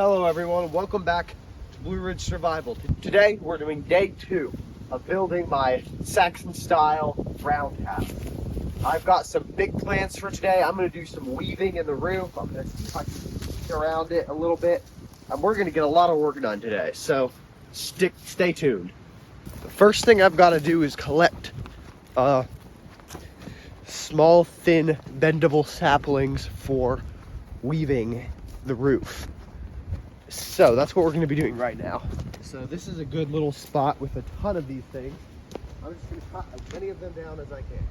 Hello everyone, welcome back to Blue Ridge Survival. Today we're doing day 2 of building my Saxon style roundhouse. I've got some big plans for today. I'm going to do some weaving in the roof. I'm going to see if I can get around it a little bit. And we're going to get a lot of work done today, so stay tuned. The first thing I've got to do is collect small, thin, bendable saplings for weaving the roof. So that's what we're going to be doing right now. So this is a good little spot with a ton of these things. I'm just going to cut as many of them down as I can.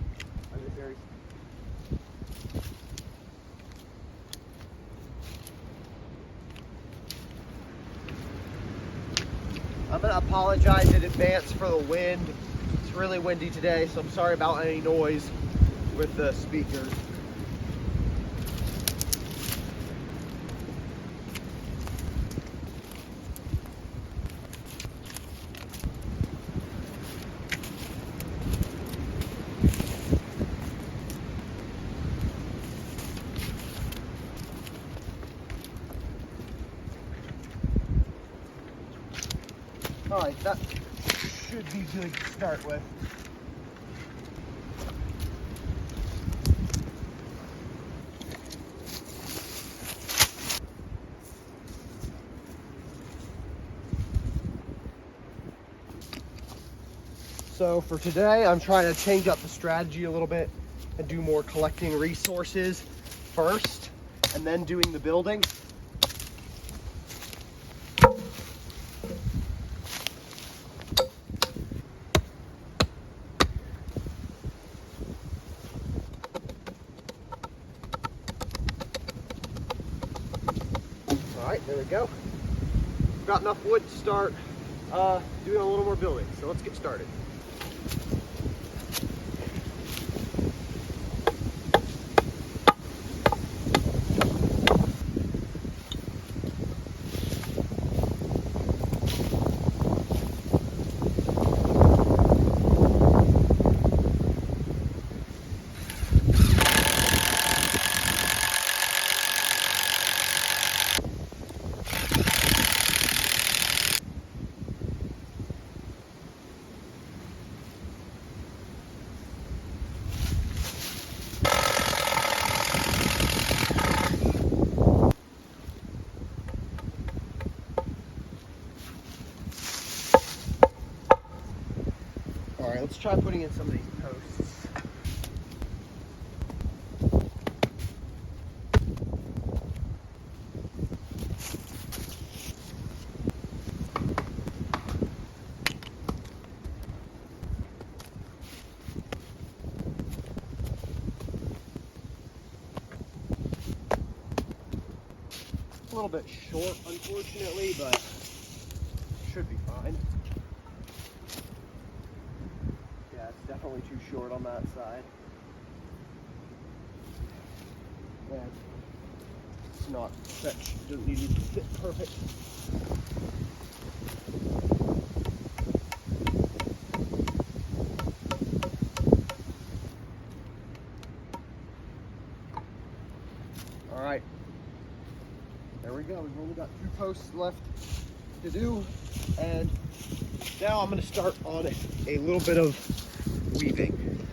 I'm going to apologize in advance for the wind. It's really windy today, so I'm sorry about any noise with the speakers. Alright, that should be good to start with. So for today, I'm trying to change up the strategy a little bit and do more collecting resources first and then doing the building. Alright, there we go. Got enough wood to start doing a little more building, so let's get started. Alright, let's try putting in some of these posts. A little bit short, unfortunately, but should be fine. Yeah, it's definitely too short on that side. Yeah, it's not such, doesn't need to fit perfect. Alright, there we go. We've only got 2 posts left to do, and now I'm going to start on a little bit of weaving.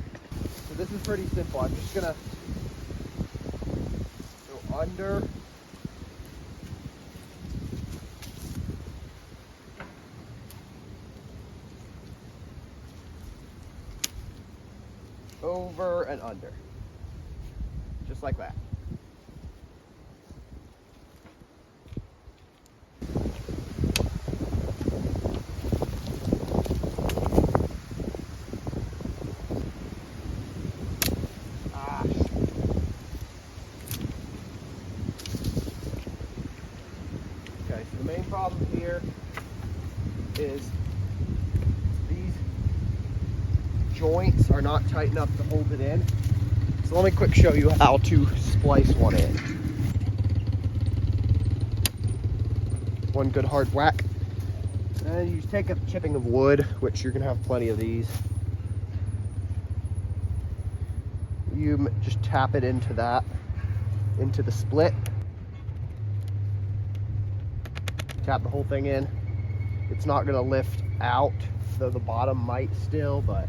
So this is pretty simple. I'm just going to go under, over and under, just like that. Okay, so the main problem here is these joints are not tight enough to hold it in. So let me quick show you how to splice one in. One good hard whack. And you take a chipping of wood, which you're gonna have plenty of these. You just tap it into that, into the split. tap the whole thing in. It's not gonna lift out, though the bottom might still, but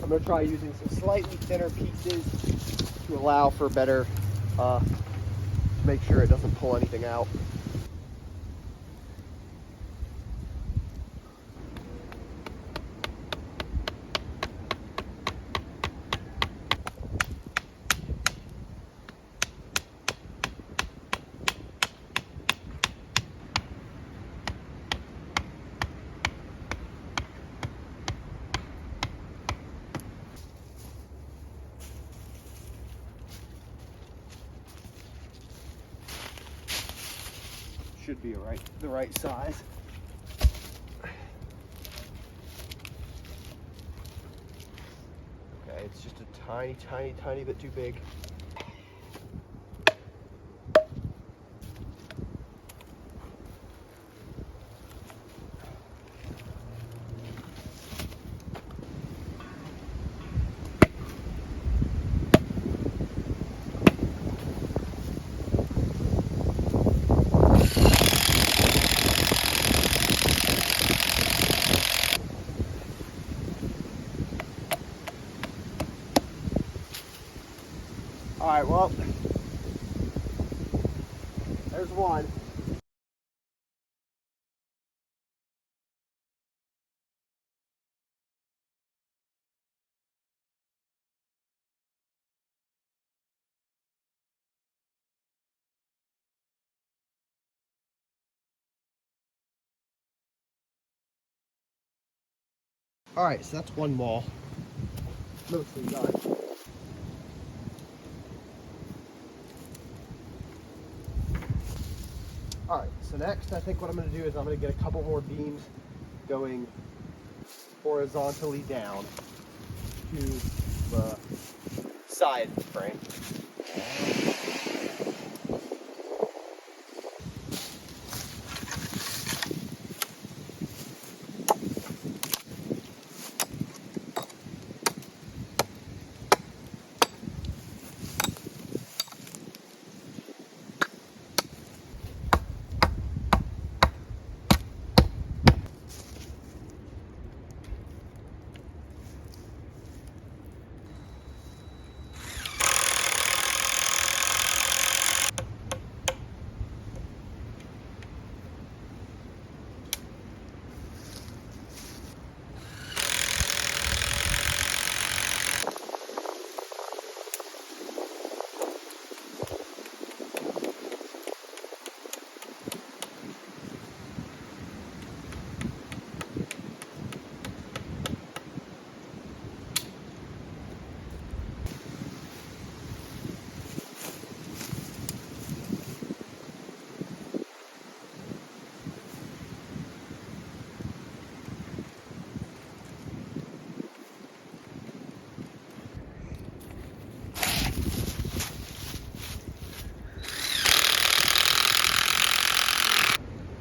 I'm gonna try using some slightly thinner pieces to allow for better, to make sure it doesn't pull anything out. Should be the right size. Okay, it's just a tiny bit too big. All right, well, there's one. All right, so that's one wall, mostly done. All right, so next I think what I'm gonna do is I'm gonna get a couple more beams going horizontally down to the side frame.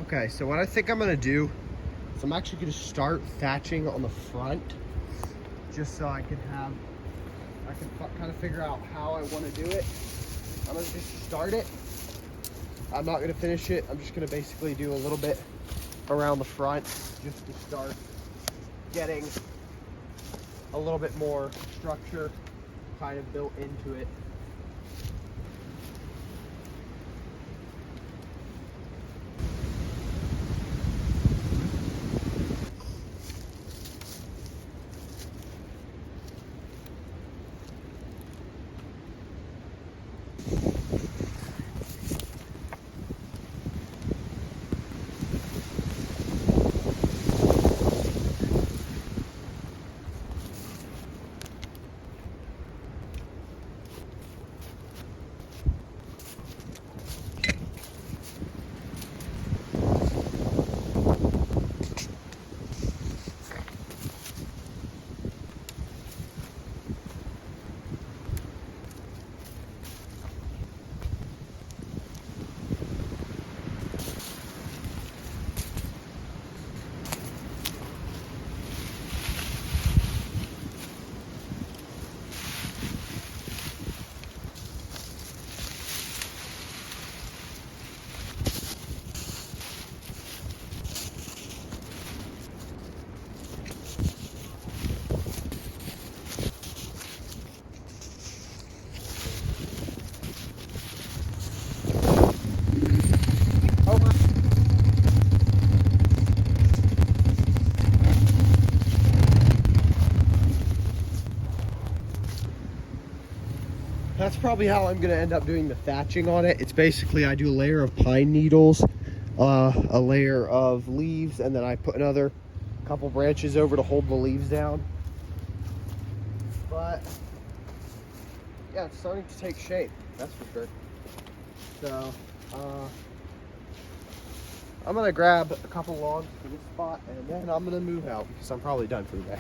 Okay, so what I think I'm gonna do is I'm actually gonna start thatching on the front, just so I can kind of figure out how I wanna do it. I'm gonna just start it. I'm not gonna finish it. I'm just gonna basically do a little bit around the front just to start getting a little bit more structure kind of built into it. probably how I'm gonna end up doing the thatching on it. It's basically I do a layer of pine needles, a layer of leaves, and then I put another couple branches over to hold the leaves down. But yeah, it's starting to take shape, that's for sure. So I'm gonna grab a couple logs for this spot, and then I'm gonna move out because I'm probably done for the day.